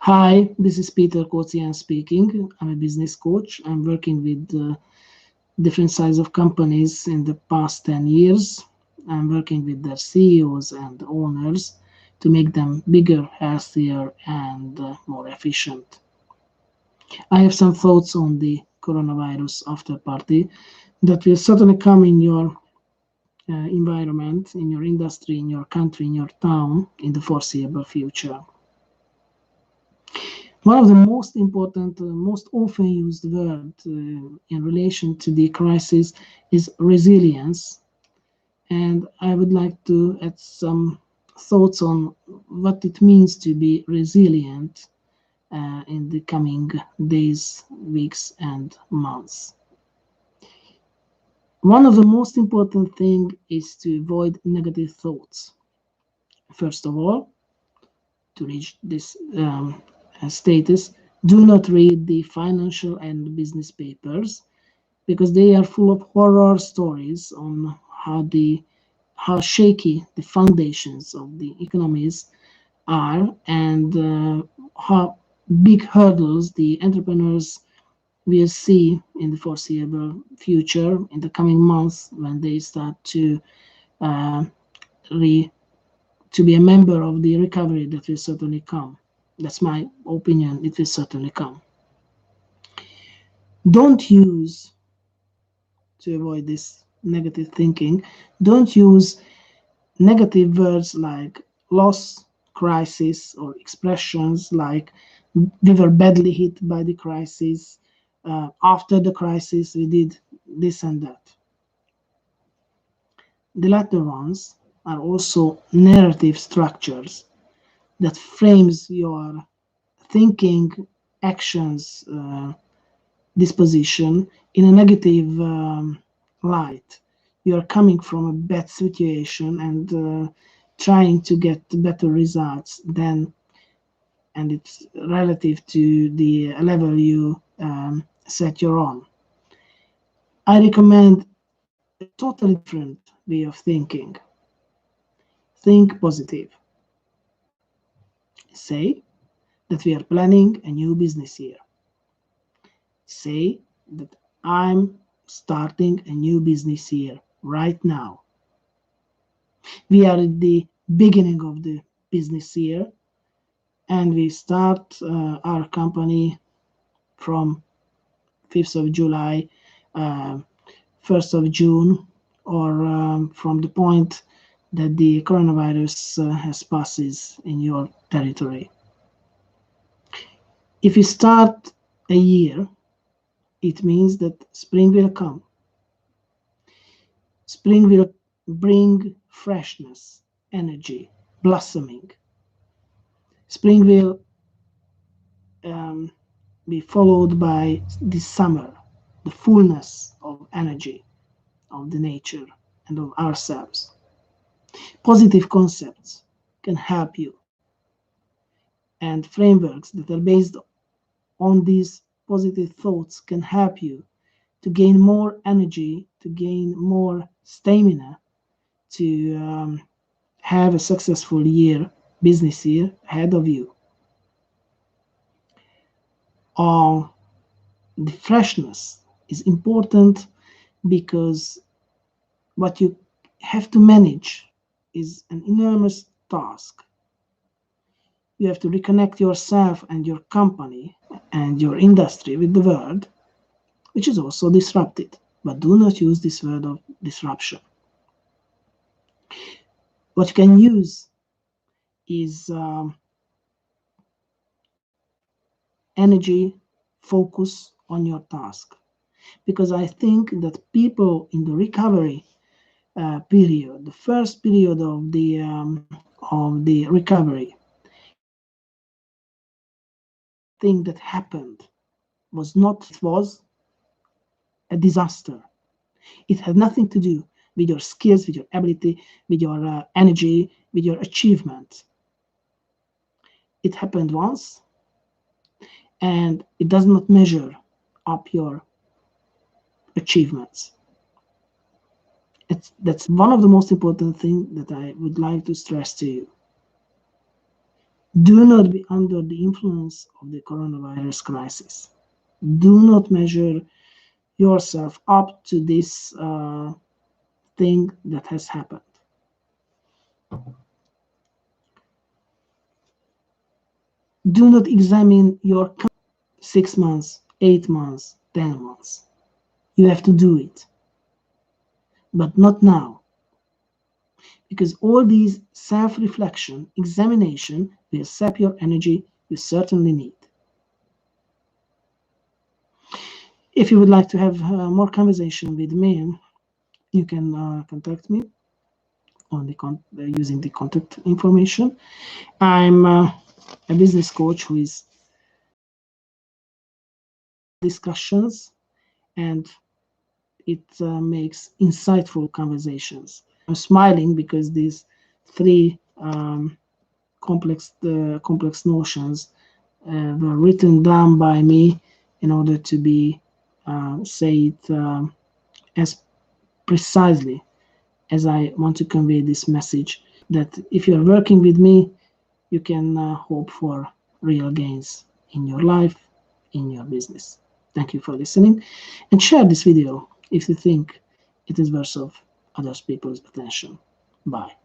Hi, this is Peter Kozian speaking. I'm a business coach. I'm working with different size of companies in the past 10 years. I'm working with their CEOs and owners to make them bigger, healthier, and more efficient. I have some thoughts on the coronavirus after party that will certainly come in your environment, in your industry, in your country, in your town in the foreseeable future. One of the most important, most often used words in relation to the crisis is resilience. And I would like to add some thoughts on what it means to be resilient in the coming days, weeks, and months. One of the most important things is to avoid negative thoughts. First of all, to reach this status, do not read the financial and business papers because they are full of horror stories on how shaky the foundations of the economies are and how big hurdles the entrepreneurs will see in the foreseeable future in the coming months when they start uh, re to be a member of the recovery that will certainly come. That's my opinion. It will certainly come. Don't use, to avoid this negative thinking, don't use negative words like loss, crisis, or expressions like we were badly hit by the crisis, after the crisis, we did this and that. The latter ones are also narrative structures that frames your thinking, actions, disposition in a negative light. You are coming from a bad situation and trying to get better results than, and it's relative to the level you set you're on. I recommend a totally different way of thinking. Think positive. Say that we are planning a new business year. Say that I'm starting a new business year right now. We are at the beginning of the business year and we start our company from 5th of July, uh, 1st of June, or from the point that the coronavirus has passes in your territory. If you start a year, it means that spring will come. Spring will bring freshness, energy, blossoming. Spring will um, be followed by the summer, the fullness of energy of the nature and of ourselves. Positive concepts can help you, and frameworks that are based on these positive thoughts can help you to gain more energy, to gain more stamina, to have a successful year, business year ahead of you. Uh, the freshness is important because what you have to manage is an enormous task. You have to reconnect yourself and your company and your industry with the world, which is also disrupted. But do not use this word of disruption. What you can use is energy, focus on your task. Because I think that people in the recovery period, the first period of the recovery, thing that happened was not it was a disaster. It had nothing to do with your skills, with your ability, with your energy, with your achievement. It happened once, and it does not measure up your achievements. That's one of the most important things that I would like to stress to you. Do not be under the influence of the coronavirus crisis. Do not measure yourself up to this thing that has happened. Do not examine your 6 months, 8 months, 10 months. You have to do it, but not now, because all these self-reflection, examination will sap your energy you certainly need. If you would like to have more conversation with me, you can contact me on the using the contact information. I'm a business coach who is discussions, and it makes insightful conversations. I'm smiling because these three complex notions were written down by me in order to be say it as precisely as I want to convey this message, that if you're working with me, you can hope for real gains in your life, in your business. Thank you for listening, and share this video if you think it is worth of other people's attention. Bye.